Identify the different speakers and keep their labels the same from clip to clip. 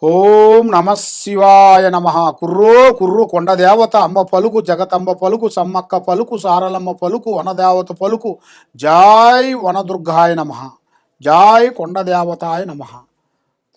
Speaker 1: ఓం నమ శివాయ నమ. కుర్రో కుర్రు కొండదేవత అమ్మ పలుకు, జగతంబ పలుకు, సమ్మక్క పలుకు, సారలమ్మ పలుకు, వనదేవత పలుకు. జాయ్ వనదుర్గాయ నమ, జాయ్ కొండదేవతాయ నమ.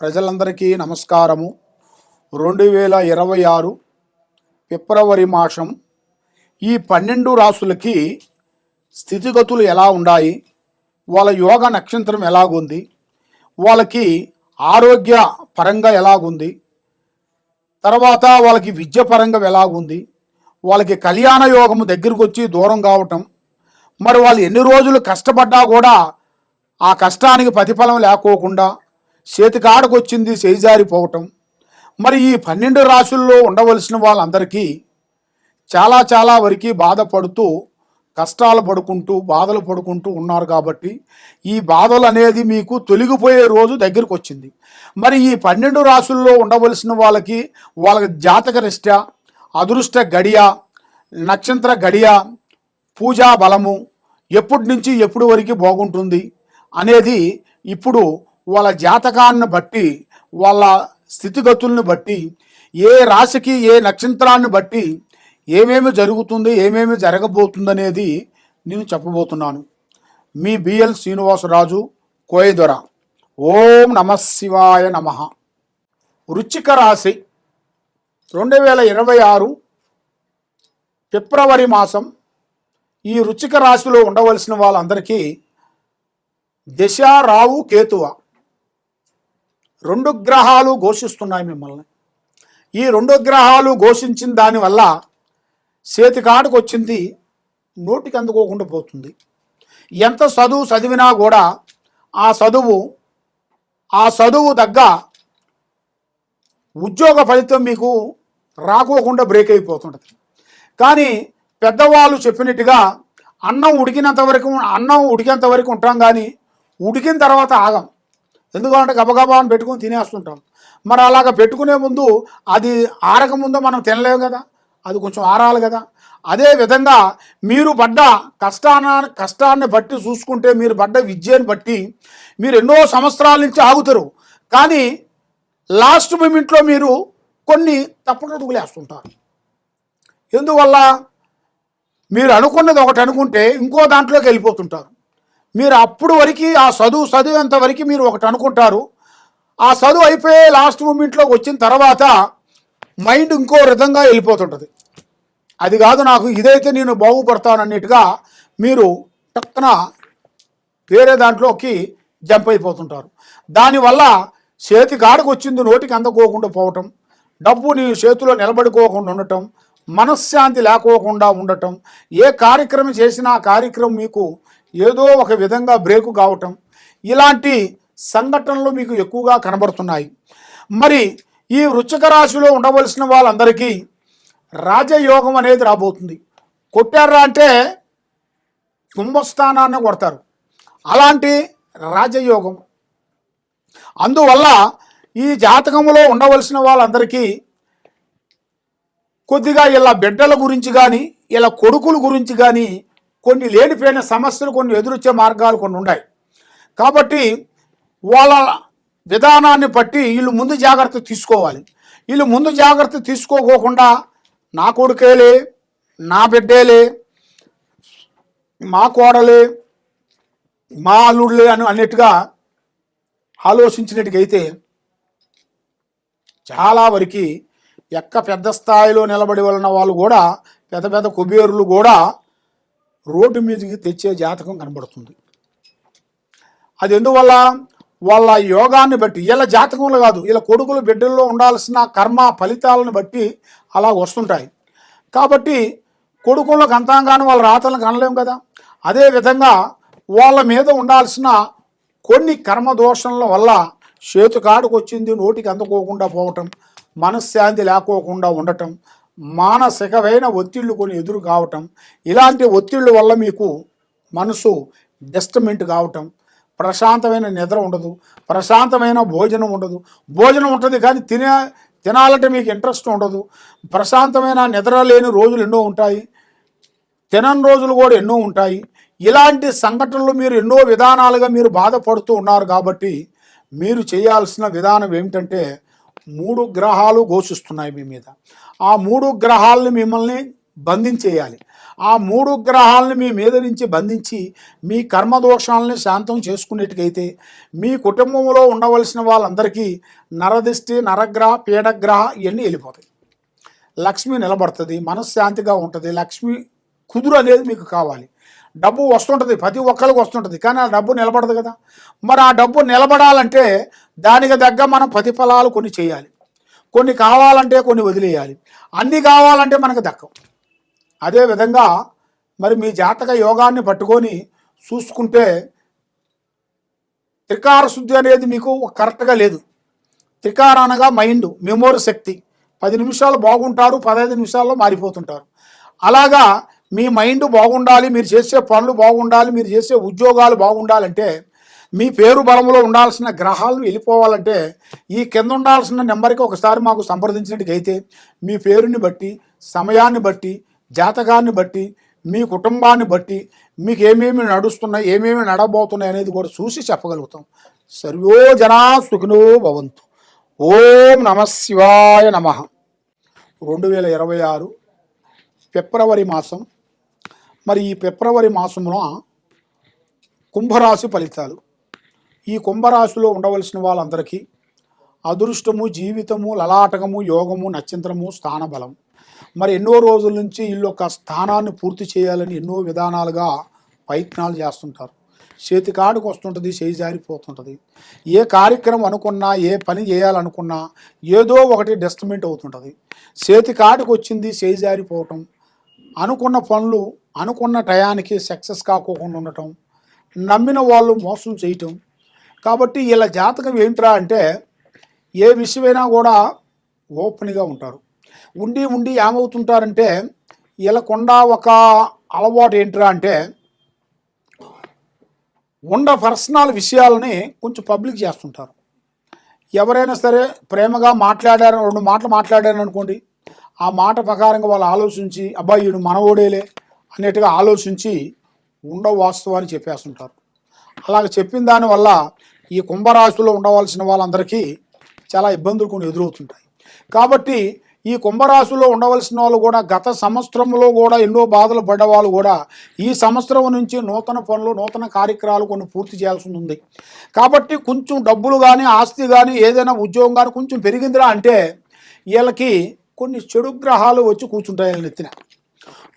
Speaker 1: ప్రజలందరికీ నమస్కారము. 2026 ఫిబ్రవరి మాసం ఈ 12 రాసులకి స్థితిగతులు ఎలా ఉన్నాయి, వాళ్ళ యోగ నక్షత్రం ఎలాగుంది, వాళ్ళకి ఆరోగ్య పరంగా ఎలాగుంది, తర్వాత వాళ్ళకి విద్య పరంగా ఎలాగుంది, వాళ్ళకి కళ్యాణ యోగము దగ్గరకు వచ్చి దూరం కావటం, మరి వాళ్ళు ఎన్ని రోజులు కష్టపడ్డా కూడా ఆ కష్టానికి ప్రతిఫలం లేకోకుండా చేతికాడకు వచ్చింది చేజారిపోవటం. మరి ఈ 12 రాశుల్లో ఉండవలసిన వాళ్ళందరికీ చాలా వరకు బాధపడుతూ కష్టాలు పడుకుంటూ బాధలు పడుకుంటూ ఉన్నారు. కాబట్టి ఈ బాధలు అనేది మీకు తొలగిపోయే రోజు దగ్గరికి వచ్చింది. మరి ఈ 12 రాశుల్లో ఉండవలసిన వాళ్ళకి వాళ్ళ జాతక రిష్ట, అదృష్ట గడియ, నక్షత్ర గడియ, పూజా బలము ఎప్పటి నుంచి ఎప్పటి వరకు బాగుంటుంది అనేది ఇప్పుడు వాళ్ళ జాతకాన్ని బట్టి, వాళ్ళ స్థితిగతుల్ని బట్టి, ఏ రాశికి ఏ నక్షత్రాన్ని బట్టి ఏమేమి జరుగుతుంది, ఏమేమి జరగబోతుంది అనేది నేను చెప్పబోతున్నాను. మీ బిఎల్ శ్రీనివాసరాజు, కోయదొర. ఓం నమ శివాయ నమ. వృశ్చిక రాశి 2026 ఫిబ్రవరి మాసం ఈ వృశ్చిక రాశిలో ఉండవలసిన వాళ్ళందరికీ దశ రావు కేతువ 2 గ్రహాలు ఘోషిస్తున్నాయి మిమ్మల్ని. ఈ 2 గ్రహాలు ఘోషించిన దానివల్ల చేతికాడకు వచ్చింది నోటికి అందుకోకుండా పోతుంది. ఎంత చదువు చదివినా కూడా ఆ చదువు తగ్గ ఉద్యోగ ఫలితం మీకు రాకోకుండా బ్రేక్ అయిపోతుంటుంది. కానీ పెద్దవాళ్ళు చెప్పినట్టుగా అన్నం ఉడికేంత వరకు ఉంటాం, కానీ ఉడికిన తర్వాత ఆగం. ఎందుకంటే గబగబా అని పెట్టుకొని తినేస్తుంటాం. మరి అలాగ పెట్టుకునే ముందు అది ఆరకముందు మనం తినలేము కదా, అది కొంచెం ఆరాలి కదా. అదే విధంగా మీరు పడ్డ కష్టాన్ని బట్టి చూసుకుంటే, మీరు పడ్డ విద్యను బట్టి మీరు ఎన్నో సంవత్సరాల నుంచి ఆగుతారు. కానీ లాస్ట్ మూమెంట్లో మీరు కొన్ని తప్పుడుగులు వేస్తుంటారు. ఎందువల్ల? మీరు అనుకున్నది ఒకటి అనుకుంటే ఇంకో దాంట్లోకి వెళ్ళిపోతుంటారు. మీరు అప్పుడు వరకు ఆ చదివేంత వరకు మీరు ఒకటి అనుకుంటారు. ఆ చదువు అయిపోయి లాస్ట్ మూమెంట్లోకి వచ్చిన తర్వాత మైండ్ ఇంకో విధంగా వెళ్ళిపోతుంటుంది. అది కాదు, నాకు ఇదైతే నేను బాగుపడతానన్నట్టుగా మీరు టక్కున వేరే దాంట్లోకి జంప్ అయిపోతుంటారు. దానివల్ల చేతికాడకు వచ్చింది నోటికి అందకోకుండా పోవటం, డబ్బు నీ చేతిలో నిలబడుకోకుండా ఉండటం, మనశ్శాంతి లేకోకుండా ఉండటం, ఏ కార్యక్రమం చేసినా ఆ కార్యక్రమం మీకు ఏదో ఒక విధంగా బ్రేకు కావటం, ఇలాంటి సంఘటనలు మీకు ఎక్కువగా కనబడుతున్నాయి. మరి ఈ వృశ్చిక రాశిలో ఉండవలసిన వాళ్ళందరికీ రాజయోగం అనేది రాబోతుంది. కొట్టారా అంటే కుంభస్థానాన్ని కొడతారు, అలాంటి రాజయోగం. అందువల్ల ఈ జాతకంలో ఉండవలసిన వాళ్ళందరికీ కొద్దిగా ఇలా బిడ్డల గురించి కానీ ఇలా కొడుకుల గురించి కానీ కొన్ని లేనిపోయిన సమస్యలు, కొన్ని ఎదురొచ్చే మార్గాలు కొన్ని ఉన్నాయి. కాబట్టి వాళ్ళ విధానాన్ని బట్టి వీళ్ళు ముందు జాగ్రత్త తీసుకోవాలి. వీళ్ళు ముందు జాగ్రత్త తీసుకోకుండా నా కొడుకేలే, నా బిడ్డేలే, మా కోడలే, మా అల్లుడులే అన్నట్టుగా ఆలోచించినట్టుగైతే చాలా వరకు పెద్ద స్థాయిలో నిలబడి వలన వాళ్ళు కూడా పెద్ద కుబేరులు కూడా రోడ్డు మీదకి తెచ్చే జాతకం కనబడుతుంది. అది ఎందువల్ల? వాళ్ళ యోగాన్ని బట్టి, ఇలా జాతకంలో కాదు, ఇలా కొడుకులు బిడ్డల్లో ఉండాల్సిన కర్మ ఫలితాలను బట్టి అలా వస్తుంటాయి. కాబట్టి కొడుకులకు అంతంగానే వాళ్ళ రాతలను కనలేము కదా. అదేవిధంగా వాళ్ళ మీద ఉండాల్సిన కొన్ని కర్మ దోషణల వల్ల చేతికాడకు వచ్చింది నోటికి అందుకోకుండా పోవటం, మనశ్శాంతి లేకోకుండా ఉండటం, మానసికమైన ఒత్తిళ్లు కొన్ని ఎదురు కావటం, ఇలాంటి ఒత్తిళ్ళ వల్ల మీకు మనసు డిస్టర్బెంట్ కావటం, ప్రశాంతమైన నిద్ర ఉండదు, ప్రశాంతమైన భోజనం ఉండదు. భోజనం ఉంటుంది కానీ తినాలంటే మీకు ఇంట్రెస్ట్ ఉండదు. ప్రశాంతమైన నిద్ర లేని రోజులు ఎన్నో ఉంటాయి, తినని రోజులు కూడా ఎన్నో ఉంటాయి. ఇలాంటి సంఘటనలు మీరు ఎన్నో విధానాలుగా మీరు బాధపడుతూ ఉన్నారు. కాబట్టి మీరు చేయాల్సిన విధానం ఏమిటంటే, 3 గ్రహాలు ఘోషిస్తున్నాయి మీ మీద. ఆ 3 గ్రహాలని మిమ్మల్ని బంధించేయాలి. ఆ 3 గ్రహాలని మీ మీద నుంచి బంధించి మీ కర్మదోషాలని శాంతం చేసుకునేట్టుకైతే మీ కుటుంబంలో ఉండవలసిన వాళ్ళందరికీ నరదిష్టి, నరగ్రహ, పీడగ్రహ ఇవన్నీ వెళ్ళిపోతాయి. లక్ష్మి నిలబడుతుంది, మనశ్శాంతిగా ఉంటుంది. లక్ష్మి కుదురు అనేది మీకు కావాలి. డబ్బు వస్తుంటుంది, ప్రతి ఒక్కరికి వస్తుంటుంది, కానీ ఆ డబ్బు నిలబడదు కదా. మరి ఆ డబ్బు నిలబడాలంటే దానికి తగ్గ మనం ప్రతిఫలాలు కొన్ని చేయాలి. కొన్ని కావాలంటే కొన్ని వదిలేయాలి. అన్నీ కావాలంటే మనకు దక్కవు. అదేవిధంగా మరి మీ జాతక యోగాన్ని పట్టుకొని చూసుకుంటే త్రికార శుద్ధి అనేది మీకు కరెక్ట్గా లేదు. త్రికార అనగా మైండ్, మెమోరీ శక్తి. 10 నిమిషాలు బాగుంటారు, 15 నిమిషాల్లో మారిపోతుంటారు. అలాగా మీ మైండ్ బాగుండాలి, మీరు చేసే పనులు బాగుండాలి, మీరు చేసే ఉద్యోగాలు బాగుండాలంటే, మీ పేరు బలంలో ఉండాల్సిన గ్రహాలు వెళ్ళిపోవాలంటే ఈ కింద ఉండాల్సిన నెంబర్కి ఒకసారి మాకు సంప్రదించినట్టుకైతే మీ పేరుని బట్టి, సమయాన్ని బట్టి, జాతకాన్ని బట్టి, మీ కుటుంబాన్ని బట్టి మీకు ఏమేమి నడుస్తున్నాయి, ఏమేమి నడబోతున్నాయి అనేది కూడా చూసి చెప్పగలుగుతాం. సర్వో జనా సుఖినో భవంతు. ఓం నమః శివాయ నమః. 2026 ఫిబ్రవరి మాసం. మరి ఈ ఫిబ్రవరి మాసంలో కుంభరాశి ఫలితాలు. ఈ కుంభరాశిలో ఉండవలసిన వాళ్ళందరికీ అదృష్టము, జీవితము, లలాటకము, యోగము, నక్షత్రము, స్థానబలం. మరి ఎన్నో రోజుల నుంచి వీళ్ళు ఒక స్థానాన్ని పూర్తి చేయాలని ఎన్నో విధానాలుగా ప్రయత్నాలు చేస్తుంటారు. చేతికాడికి వస్తుంటుంది, చేయి జారిపోతుంటుంది. ఏ కార్యక్రమం అనుకున్నా, ఏ పని చేయాలనుకున్నా ఏదో ఒకటి డిస్టర్బెంట్ అవుతుంటుంది. చేతికాడికి వచ్చింది చేయి జారిపోవటం, అనుకున్న పనులు అనుకున్న టయానికి సక్సెస్ కాకోకుండా ఉండటం, నమ్మిన వాళ్ళు మోసం చేయటం. కాబట్టి వీళ్ళ జాతకం ఏంట్రా అంటే ఏ విషయమైనా కూడా ఓపెన్గా ఉంటారు. ఉండి ఉండి ఏమవుతుంటారంటే వీళ్ళకుండా ఒక అలవాటు ఏంట్రా అంటే పర్సనల్ విషయాలని కొంచెం పబ్లిక్ చేస్తుంటారు. ఎవరైనా సరే ప్రేమగా మాట్లాడారు, 2 మాటలు మాట్లాడారు అనుకోండి, ఆ మాట ప్రకారంగా వాళ్ళు ఆలోచించి అబ్బాయి వీడు మనవోడేలే అన్నట్టుగా ఆలోచించి వాస్తవాన్ని చెప్పేస్తుంటారు. అలాగ చెప్పిన దానివల్ల ఈ కుంభరాశిలో ఉండవలసిన వాళ్ళందరికీ చాలా ఇబ్బందులు కొన్ని ఎదురవుతుంటాయి. కాబట్టి ఈ కుంభరాశిలో ఉండవలసిన వాళ్ళు కూడా గత సంవత్సరంలో కూడా ఎన్నో బాధలు పడ్డ వాళ్ళు కూడా ఈ సంవత్సరం నుంచి నూతన పనులు, నూతన కార్యక్రమాలు కొన్ని పూర్తి చేయాల్సి ఉంది. కాబట్టి కొంచెం డబ్బులు కానీ, ఆస్తి కానీ, ఏదైనా ఉద్యోగం కానీ కొంచెం పెరిగిందిరా అంటే వీళ్ళకి కొన్ని చెడు గ్రహాలు వచ్చి కూర్చుంటాయి. నెత్తిన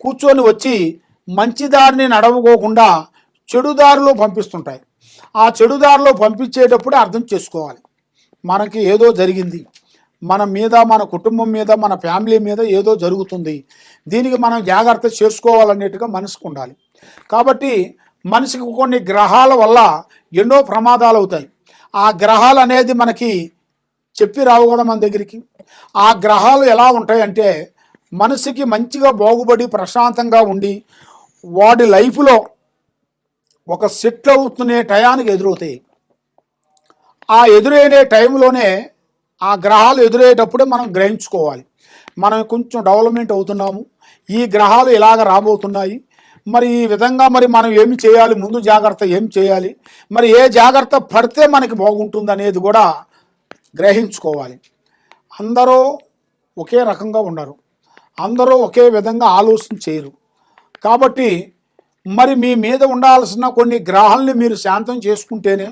Speaker 1: కూర్చొని వచ్చి మంచి దారిని నడవకోకుండా చెడు దారిలో పంపిస్తుంటాయి. ఆ చెడు దారిలో పంపించేటప్పుడే అర్థం చేసుకోవాలి, మనకి ఏదో జరిగింది, మన మీద, మన కుటుంబం మీద, మన ఫ్యామిలీ మీద ఏదో జరుగుతుంది, దీనికి మనం జాగ్రత్త చేసుకోవాలనేట్టుగా మనసుకు ఉండాలి. కాబట్టి మనిషికి కొన్ని గ్రహాల వల్ల ఎన్నో ప్రమాదాలు అవుతాయి. ఆ గ్రహాలు అనేది మనకి చెప్పి రావు కదా మన దగ్గరికి. ఆ గ్రహాలు ఎలా ఉంటాయంటే మనిషికి మంచిగా బాగుపడి ప్రశాంతంగా ఉండి వాడి లైఫ్లో ఒక సెటిల్ అవుతున్న టయానికి ఎదురవుతాయి. ఆ ఎదురైన టైంలోనే ఆ గ్రహాలు ఎదురయ్యేటప్పుడే మనం గ్రహించుకోవాలి, మనం కొంచెం డెవలప్మెంట్ అవుతున్నాము, ఈ గ్రహాలు ఇలాగ రాబోతున్నాయి, మరి ఈ విధంగా మరి మనం ఏమి చేయాలి, ముందు జాగ్రత్త ఏం చేయాలి, మరి ఏ జాగ్రత్త పడితే మనకి బాగుంటుంది అనేది కూడా గ్రహించుకోవాలి. అందరూ ఒకే రకంగా ఉండరు, అందరూ ఒకే విధంగా ఆలోచన చేయరు. కాబట్టి మరి మీ మీద ఉండాల్సిన కొన్ని గ్రహాలని మీరు శాంతం చేసుకుంటేనే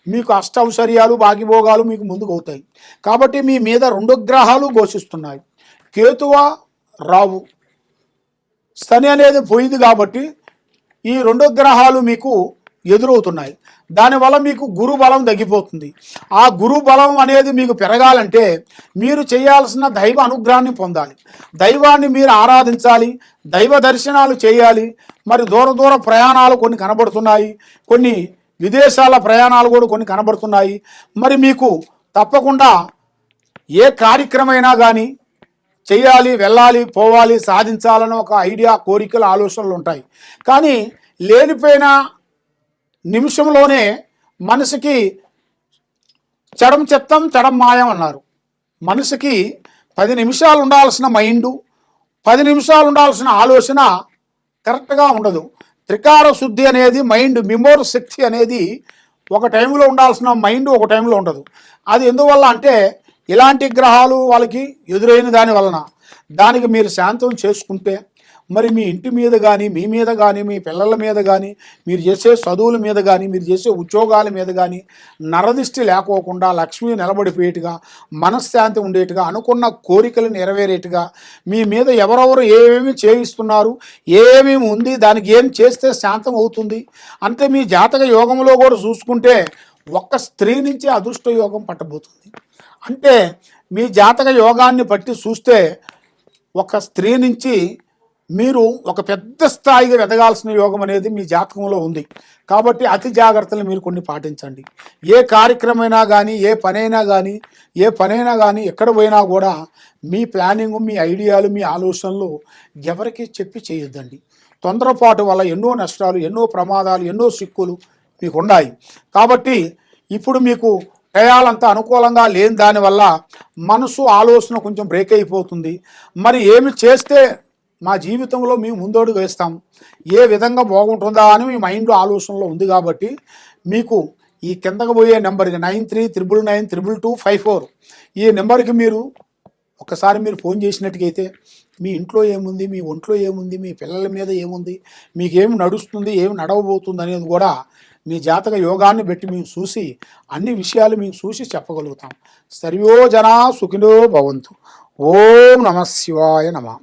Speaker 1: మీకు అష్టౌశ్వర్యాలు, భాగ్యభోగాలు మీకు ముందుకు అవుతాయి. కాబట్టి మీ మీద 2 గ్రహాలు ఘోషిస్తున్నాయి, కేతువ, రావు. శని అనేది పోయింది కాబట్టి ఈ 2 గ్రహాలు మీకు ఎదురవుతున్నాయి. దానివల్ల మీకు గురు బలం తగ్గిపోతుంది. ఆ గురు బలం అనేది మీకు పెరగాలంటే మీరు చేయాల్సిన దైవ అనుగ్రహాన్ని పొందాలి, దైవాన్ని మీరు ఆరాధించాలి, దైవ దర్శనాలు చేయాలి. మరి దూర ప్రయాణాలు కొన్ని కనబడుతున్నాయి, కొన్ని విదేశాల ప్రయాణాలు కూడా కొన్ని కనబడుతున్నాయి. మరి మీకు తప్పకుండా ఏ కార్యక్రమైనా కానీ చేయాలి, వెళ్ళాలి, పోవాలి, సాధించాలని ఒక ఐడియా, కోరికలు, ఆలోచనలు ఉంటాయి. కానీ లేనిపోయిన నిమిషంలోనే మనసుకి చడం చెత్తం చడం మాయం అన్నారు. మనసుకి 10 నిమిషాలు ఉండాల్సిన మైండు, 10 నిమిషాలు ఉండాల్సిన ఆలోచన కరెక్ట్గా ఉండదు. త్రికార శుద్ధి అనేది మైండ్, మెమోరీ శక్తి అనేది ఒక టైంలో ఉండాల్సిన మైండ్ ఒక టైంలో ఉండదు. అది ఎందువల్ల అంటే ఇలాంటి గ్రహాలు వాళ్ళకి ఎదురైన దాని వలన దానికి మీరు శాంతం చేసుకుంటే మరి మీ ఇంటి మీద కానీ మీ మీద కానీ మీ పిల్లల మీద కానీ మీరు చేసే చదువుల మీద కానీ మీరు చేసే ఉద్యోగాల మీద కానీ నరదిష్టి లేకోకుండా లక్ష్మి నిలబడిపోయేట్టుగా మనశ్శాంతి ఉండేట్టుగా అనుకున్న కోరికలు నెరవేరేట్టుగా మీ మీద ఎవరెవరు ఏమేమి చేయిస్తున్నారు ఏమేమి ఉంది దానికి ఏం చేస్తే శాంతం అవుతుంది అంటే మీ జాతక యోగంలో కూడా చూసుకుంటే ఒక్క స్త్రీ నుంచి అదృష్ట యోగం పట్టబోతుంది. అంటే మీ జాతక యోగాన్ని బట్టి చూస్తే ఒక స్త్రీ నుంచి మీరు ఒక పెద్ద స్థాయిగా ఎదగాల్సిన యోగం అనేది మీ జాతకంలో ఉంది. కాబట్టి అతి జాగ్రత్తలు మీరు కొన్ని పాటించండి. ఏ కార్యక్రమైనా కానీ ఏ పనైనా కానీ ఎక్కడ పోయినా కూడా మీ ప్లానింగ్ మీ ఐడియాలు మీ ఆలోచనలు ఎవరికి చెప్పి చేయొద్దండి. తొందరపాటు వల్ల ఎన్నో నష్టాలు ఎన్నో ప్రమాదాలు ఎన్నో సిక్కులు మీకు ఉన్నాయి. కాబట్టి ఇప్పుడు మీకు టయాలంతా అనుకూలంగా లేని దానివల్ల మనసు ఆలోచన కొంచెం బ్రేక్ అయిపోతుంది. మరి ఏమి చేస్తే మా జీవితంలో మేము ముందడుగు వేస్తాం ఏ విధంగా బాగుంటుందా అని మీ మైండ్లో ఆలోచనలో ఉంది. కాబట్టి మీకు ఈ కిందకు పోయే నెంబర్కి 9399922254 ఈ నెంబర్కి మీరు ఒకసారి మీరు ఫోన్ చేసినట్టుగైతే మీ ఇంట్లో ఏముంది మీ ఒంట్లో ఏముంది మీ పిల్లల మీద ఏముంది మీకేమి నడుస్తుంది ఏమి నడవబోతుంది అనేది కూడా మీ జాతక యోగాన్ని బట్టి మేము చూసి అన్ని విషయాలు మేము చూసి చెప్పగలుగుతాం. సర్వో జనా సుఖినో భవంతు. ఓం నమః శివాయ నమః.